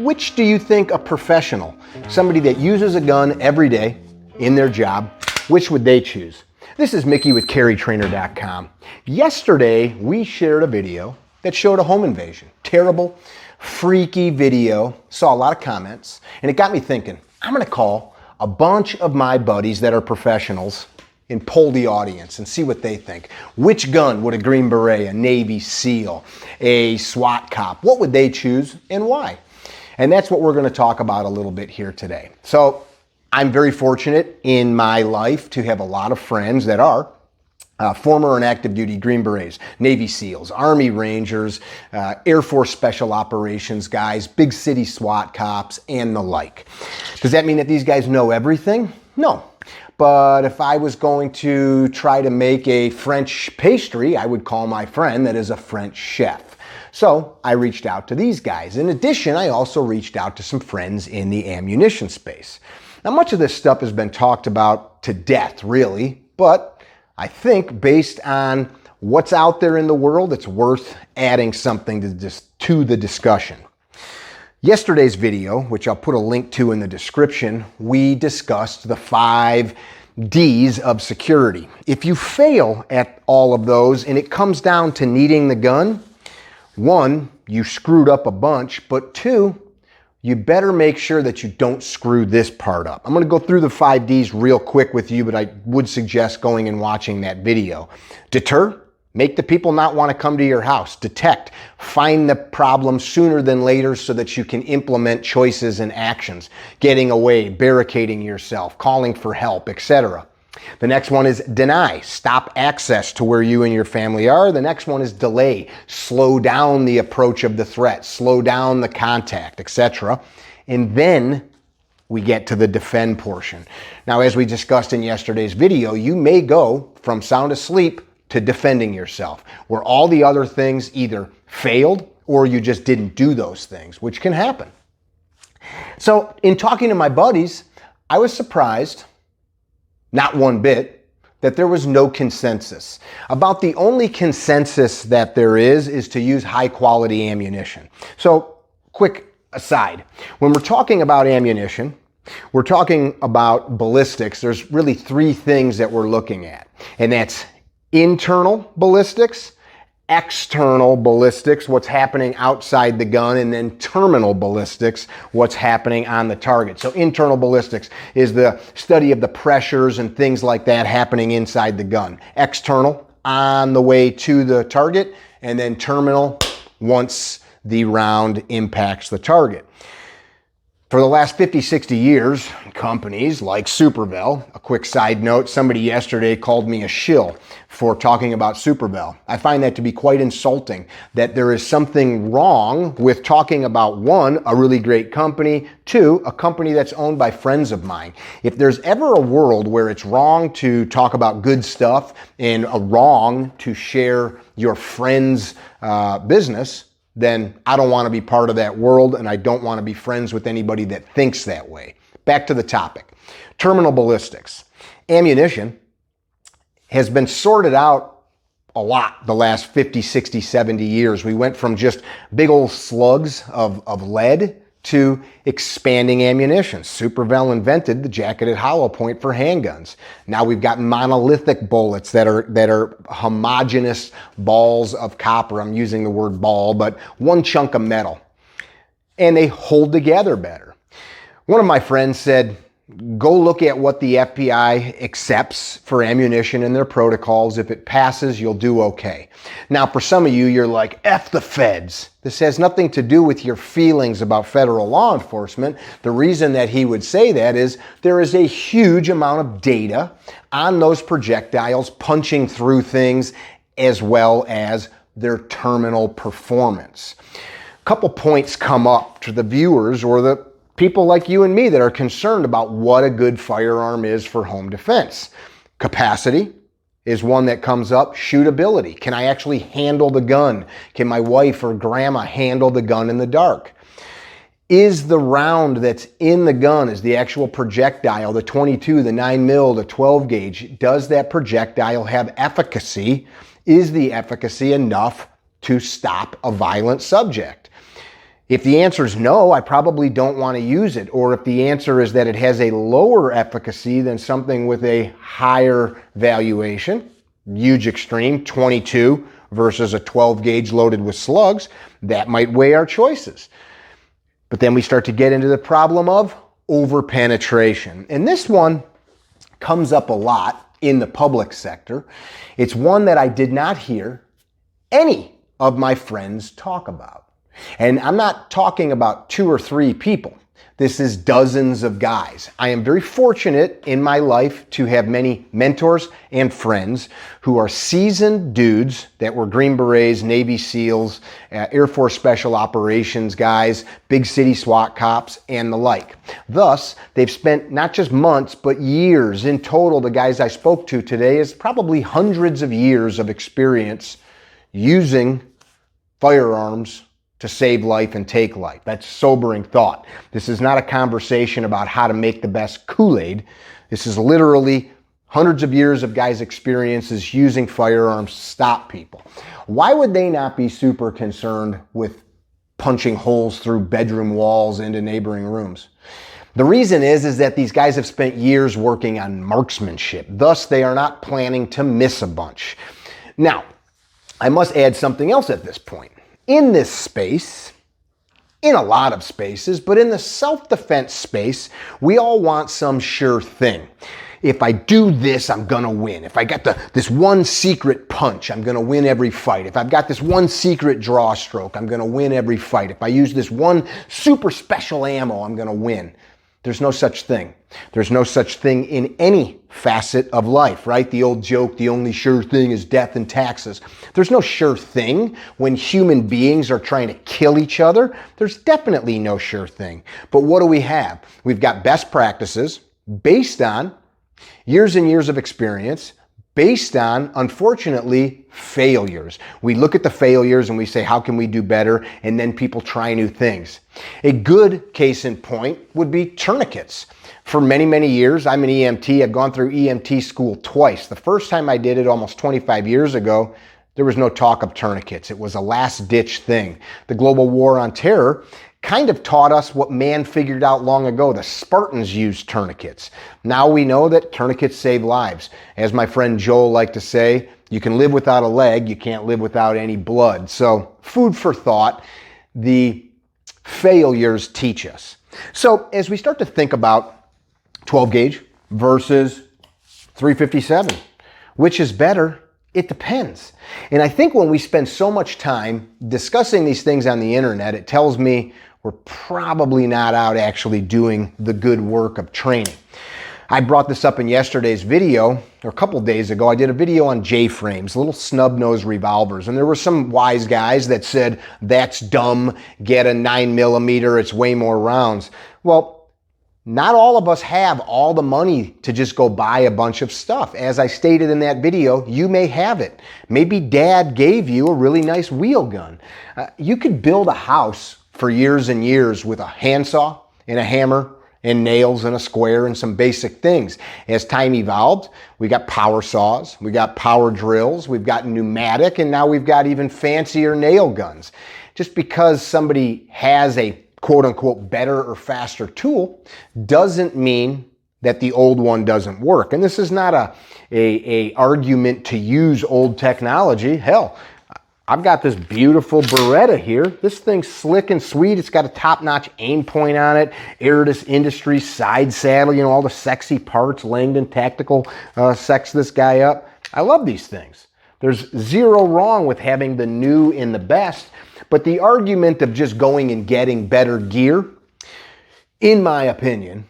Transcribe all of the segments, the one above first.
Which do you think a professional, somebody that uses a gun every day in their job, which would they choose? This is Mickey with CarryTrainer.com. Yesterday, we shared a video that showed a home invasion. Terrible, freaky video. Saw a lot of comments, and it got me thinking, I'm gonna call a bunch of my buddies that are professionals and poll the audience and see what they think. Which gun would a Green Beret, a Navy SEAL, a SWAT cop, what would they choose and why? And that's what we're going to talk about a little bit here today. So I'm very fortunate in my life to have a lot of friends that are former and active duty Green Berets, Navy SEALs, Army Rangers, Air Force Special Operations guys, big city SWAT cops, and the like. Does that mean that these guys know everything? No. But if I was going to try to make a French pastry, I would call my friend that is a French chef. So I reached out to these guys. In addition, I also reached out to some friends in the ammunition space. Now, much of this stuff has been talked about to death, really, but I think based on what's out there in the world, it's worth adding something to the discussion. Yesterday's video, which I'll put a link to in the description, we discussed the 5 D's of security. If you fail at all of those and it comes down to needing the gun, 1, you screwed up a bunch, but 2, you better make sure that you don't screw this part up. I'm going to go through the 5 D's real quick with you, but I would suggest going and watching that video. Deter. Make the people not want to come to your house. Detect. Find the problem sooner than later so that you can implement choices and actions. Getting away, barricading yourself, calling for help, etc. The next one is deny. Stop access to where you and your family are. The next one is delay. Slow down the approach of the threat. Slow down the contact, etc. And then we get to the defend portion. Now, as we discussed in yesterday's video, you may go from sound asleep to defending yourself, where all the other things either failed or you just didn't do those things, which can happen. So in talking to my buddies, I was surprised, not one bit, that there was no consensus. About the only consensus that there is to use high quality ammunition. So quick aside, when we're talking about ammunition, we're talking about ballistics. There's really 3 things that we're looking at, and that's internal ballistics, external ballistics, what's happening outside the gun, and then terminal ballistics, what's happening on the target. So internal ballistics is the study of the pressures and things like that happening inside the gun. External, on the way to the target, and then terminal, once the round impacts the target. For the last 50, 60 years, companies like Supervel, a quick side note, somebody yesterday called me a shill for talking about Supervel. I find that to be quite insulting, that there is something wrong with talking about 1, a really great company, 2, a company that's owned by friends of mine. If there's ever a world where it's wrong to talk about good stuff and a wrong to share your friend's business, then I don't want to be part of that world, and I don't want to be friends with anybody that thinks that way. Back to the topic. Terminal ballistics. Ammunition has been sorted out a lot the last 50, 60, 70 years. We went from just big old slugs of lead to expanding ammunition. Supervel invented the jacketed hollow point for handguns. Now we've got monolithic bullets that are homogeneous balls of copper. I'm using the word ball, but one chunk of metal. And they hold together better. One of my friends said, go look at what the FBI accepts for ammunition in their protocols. If it passes, you'll do okay. Now, for some of you, you're like, F the feds. This has nothing to do with your feelings about federal law enforcement. The reason that he would say that is there is a huge amount of data on those projectiles punching through things as well as their terminal performance. A couple points come up to the viewers or the people like you and me that are concerned about what a good firearm is for home defense. Capacity is one that comes up. Shootability. Can I actually handle the gun? Can my wife or grandma handle the gun in the dark? Is the round that's in the gun, is the actual projectile, the 22, the 9mm, the 12 gauge, does that projectile have efficacy? Is the efficacy enough to stop a violent subject? If the answer is no, I probably don't want to use it. Or if the answer is that it has a lower efficacy than something with a higher valuation, huge extreme, 22 versus a 12 gauge loaded with slugs, that might weigh our choices. But then we start to get into the problem of over-penetration. And this one comes up a lot in the public sector. It's one that I did not hear any of my friends talk about. And I'm not talking about 2 or 3 people. This is dozens of guys. I am very fortunate in my life to have many mentors and friends who are seasoned dudes that were Green Berets, Navy SEALs, Air Force Special Operations guys, big city SWAT cops, and the like. Thus, they've spent not just months, but years. In total, the guys I spoke to today is probably hundreds of years of experience using firearms to save life and take life. That's sobering thought. This is not a conversation about how to make the best Kool-Aid. This is literally hundreds of years of guys' experiences using firearms to stop people. Why would they not be super concerned with punching holes through bedroom walls into neighboring rooms? The reason is that these guys have spent years working on marksmanship. Thus, they are not planning to miss a bunch. Now, I must add something else at this point. In this space, in a lot of spaces, but in the self-defense space, we all want some sure thing. If I do this, I'm gonna win. If I got this one secret punch, I'm gonna win every fight. If I've got this one secret draw stroke, I'm gonna win every fight. If I use this one super special ammo, I'm gonna win. There's no such thing. There's no such thing in any facet of life, right? The old joke, the only sure thing is death and taxes. There's no sure thing when human beings are trying to kill each other. There's definitely no sure thing. But what do we have? We've got best practices based on years and years of experience, based on, unfortunately, failures. We look at the failures and we say, how can we do better? And then people try new things. A good case in point would be tourniquets. For many, many years, I'm an EMT. I've gone through EMT school twice. The first time I did it almost 25 years ago, there was no talk of tourniquets. It was a last-ditch thing. The global war on terror kind of taught us what man figured out long ago. The Spartans used tourniquets. Now we know that tourniquets save lives. As my friend Joel liked to say, you can live without a leg, you can't live without any blood. So food for thought, the failures teach us. So as we start to think about 12 gauge versus 357, which is better? It depends. And I think when we spend so much time discussing these things on the internet, it tells me we're probably not out actually doing the good work of training. I brought this up in yesterday's video, or a couple days ago. I did a video on J-frames, little snub-nosed revolvers. And there were some wise guys that said, that's dumb, get a 9mm, it's way more rounds. Well, not all of us have all the money to just go buy a bunch of stuff. As I stated in that video, you may have it. Maybe dad gave you a really nice wheel gun. You could build a house for years and years with a handsaw and a hammer and nails and a square and some basic things. As time evolved, we got power saws, we got power drills, we've got pneumatic, and now we've got even fancier nail guns. Just because somebody has a quote unquote better or faster tool doesn't mean that the old one doesn't work. And this is not a argument to use old technology. Hell, I've got this beautiful Beretta here. This thing's slick and sweet. It's got a top-notch aim point on it. Aridus Industries side saddle, you know, all the sexy parts. Langdon Tactical sex this guy up. I love these things. There's zero wrong with having the new and the best. But the argument of just going and getting better gear, in my opinion,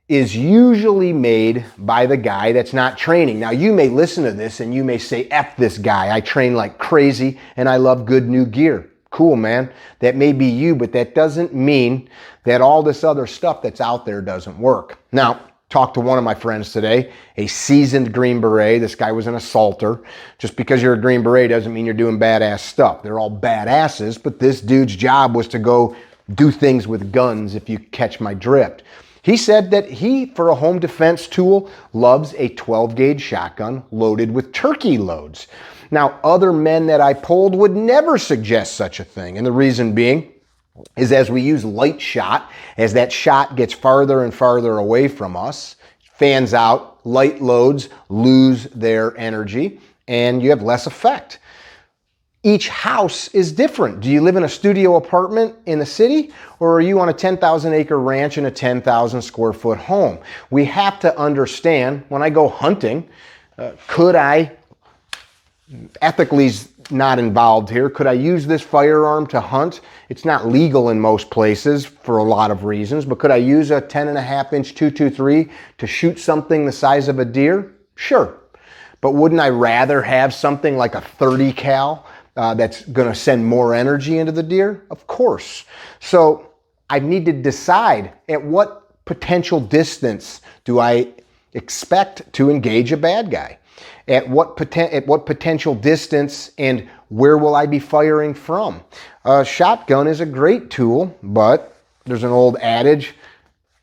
is usually made by the guy that's not training. Now, you may listen to this and you may say, F this guy. I train like crazy and I love good new gear. Cool, man. That may be you, but that doesn't mean that all this other stuff that's out there doesn't work. Now, talked to one of my friends today, a seasoned Green Beret. This guy was an assaulter. Just because you're a Green Beret doesn't mean you're doing badass stuff. They're all badasses, but this dude's job was to go do things with guns, if you catch my drift. He said that he, for a home defense tool, loves a 12 gauge shotgun loaded with turkey loads. Now, other men that I polled would never suggest such a thing. And the reason being, is as we use light shot, as that shot gets farther and farther away from us, fans out, light loads lose their energy, and you have less effect. Each house is different. Do you live in a studio apartment in the city, or are you on a 10,000 acre ranch in a 10,000 square foot home? We have to understand, when I go hunting, could I, ethically's not involved here, could I use this firearm to hunt? It's not legal in most places for a lot of reasons, but could I use a 10.5-inch .223 to shoot something the size of a deer? Sure. But wouldn't I rather have something like a 30 cal that's going to send more energy into the deer? Of course. So I need to decide at what potential distance do I expect to engage a bad guy? At what potential distance, and where will I be firing from? A shotgun is a great tool, but there's an old adage,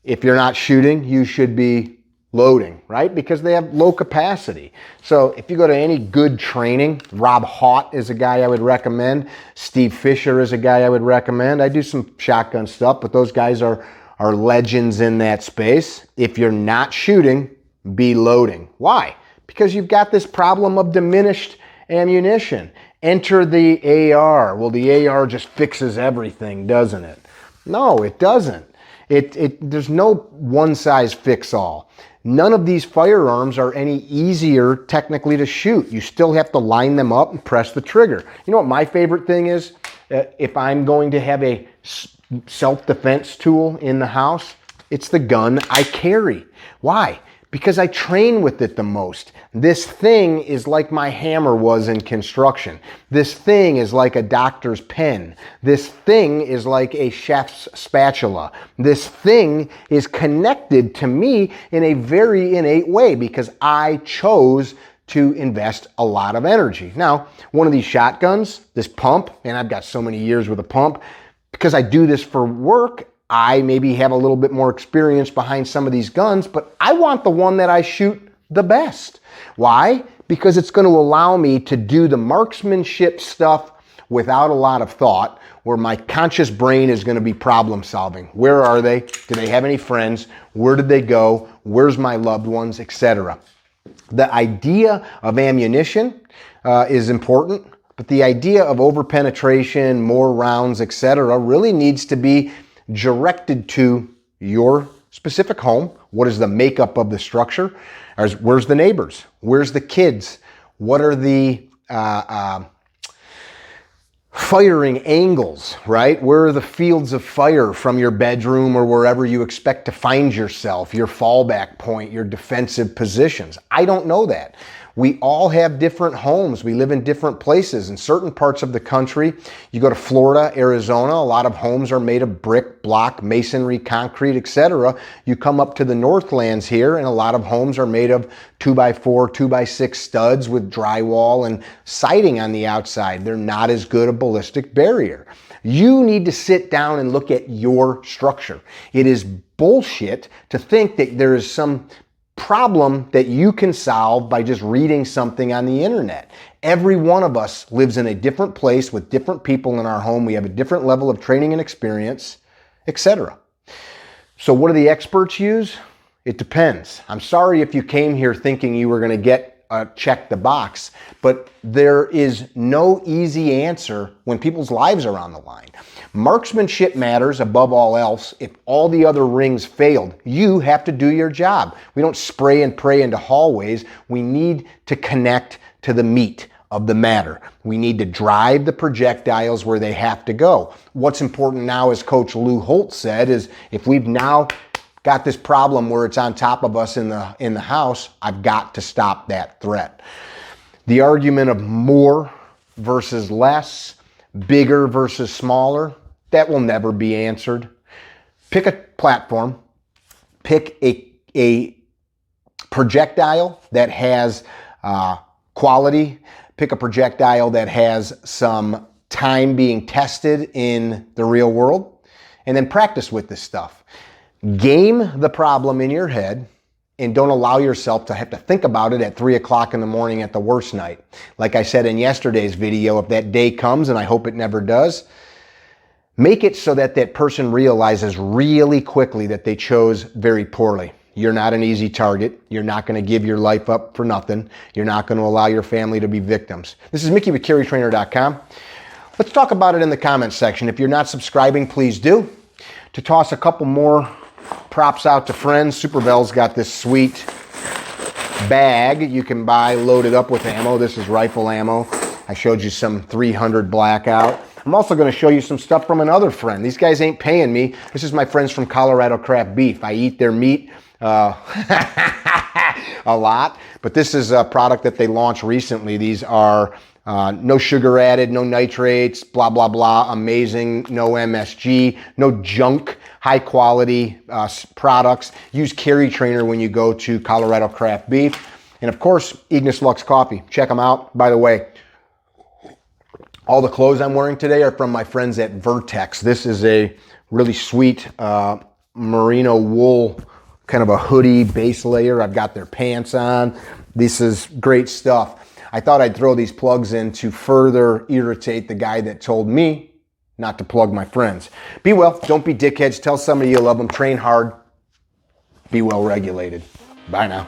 if you're not shooting, you should be loading, right? Because they have low capacity. So if you go to any good training, Rob Haught is a guy I would recommend. Steve Fisher is a guy I would recommend. I do some shotgun stuff, but those guys are legends in that space. If you're not shooting, be loading. Why? Because you've got this problem of diminished ammunition. Enter the AR. Well, the AR just fixes everything, doesn't it? No, it doesn't. There's no one size fits all. None of these firearms are any easier technically to shoot. You still have to line them up and press the trigger. You know what my favorite thing is? If I'm going to have a self-defense tool in the house, it's the gun I carry. Why? Because I train with it the most. This thing is like my hammer was in construction. This thing is like a doctor's pen. This thing is like a chef's spatula. This thing is connected to me in a very innate way because I chose to invest a lot of energy. Now, one of these shotguns, this pump, and I've got so many years with a pump, because I do this for work, I maybe have a little bit more experience behind some of these guns, but I want the one that I shoot the best. Why? Because it's going to allow me to do the marksmanship stuff without a lot of thought, where my conscious brain is going to be problem solving. Where are they? Do they have any friends? Where did they go? Where's my loved ones, etc. The idea of ammunition is important, but the idea of overpenetration, more rounds, etc. really needs to be directed to your specific home. What is the makeup of the structure? Where's the neighbors? Where's the kids? What are the firing angles, right? Where are the fields of fire from your bedroom or wherever you expect to find yourself, your fallback point, your defensive positions? I don't know that. We all have different homes. We live in different places. In certain parts of the country, you go to Florida, Arizona, a lot of homes are made of brick, block, masonry, concrete, etc. You come up to the Northlands here, and a lot of homes are made of 2x4, 2x6 studs with drywall and siding on the outside. They're not as good a ballistic barrier. You need to sit down and look at your structure. It is bullshit to think that there is some problem that you can solve by just reading something on the internet. Every one of us lives in a different place with different people in our home. We have a different level of training and experience, etc. So what do the experts use? It depends. I'm sorry if you came here thinking you were going to get check the box, but there is no easy answer when people's lives are on the line. Marksmanship matters above all else. If all the other rings failed, you have to do your job. We don't spray and pray into hallways. We need to connect to the meat of the matter. We need to drive the projectiles where they have to go. What's important now, as Coach Lou Holt said, is if we've now got this problem where it's on top of us in the house, I've got to stop that threat. The argument of more versus less, bigger versus smaller, that will never be answered. Pick a platform, pick a projectile that has quality, pick a projectile that has some time being tested in the real world, and then practice with this stuff. Game the problem in your head and don't allow yourself to have to think about it at 3 o'clock in the morning at the worst night. Like I said in yesterday's video, if that day comes, and I hope it never does, Make it so that that person realizes really quickly that they chose very poorly. You're not an easy target. You're not going to give your life up for nothing. You're not going to allow your family to be victims. This is Mickey with CarryTrainer.com. Let's talk about it in the comments section. If you're not subscribing, please do. To toss a couple more props out to friends, Superbell's got this sweet bag you can buy loaded up with ammo. This is rifle ammo. I showed you some 300 blackout. I'm also going to show you some stuff from another friend. These guys ain't paying me. This is my friends from Colorado Craft Beef. I eat their meat a lot, but this is a product that they launched recently. These are no sugar added, no nitrates, blah, blah, blah, amazing, no MSG, no junk, high quality products. Use CarryTrainer when you go to Colorado Craft Beef. And of course, Ignis Lux Coffee. Check them out. By the way, all the clothes I'm wearing today are from my friends at Vertex. This is a really sweet merino wool, kind of a hoodie base layer. I've got their pants on. This is great stuff. I thought I'd throw these plugs in to further irritate the guy that told me not to plug my friends. Be well, don't be dickheads. Tell somebody you love them. Train hard. Be well regulated. Bye now.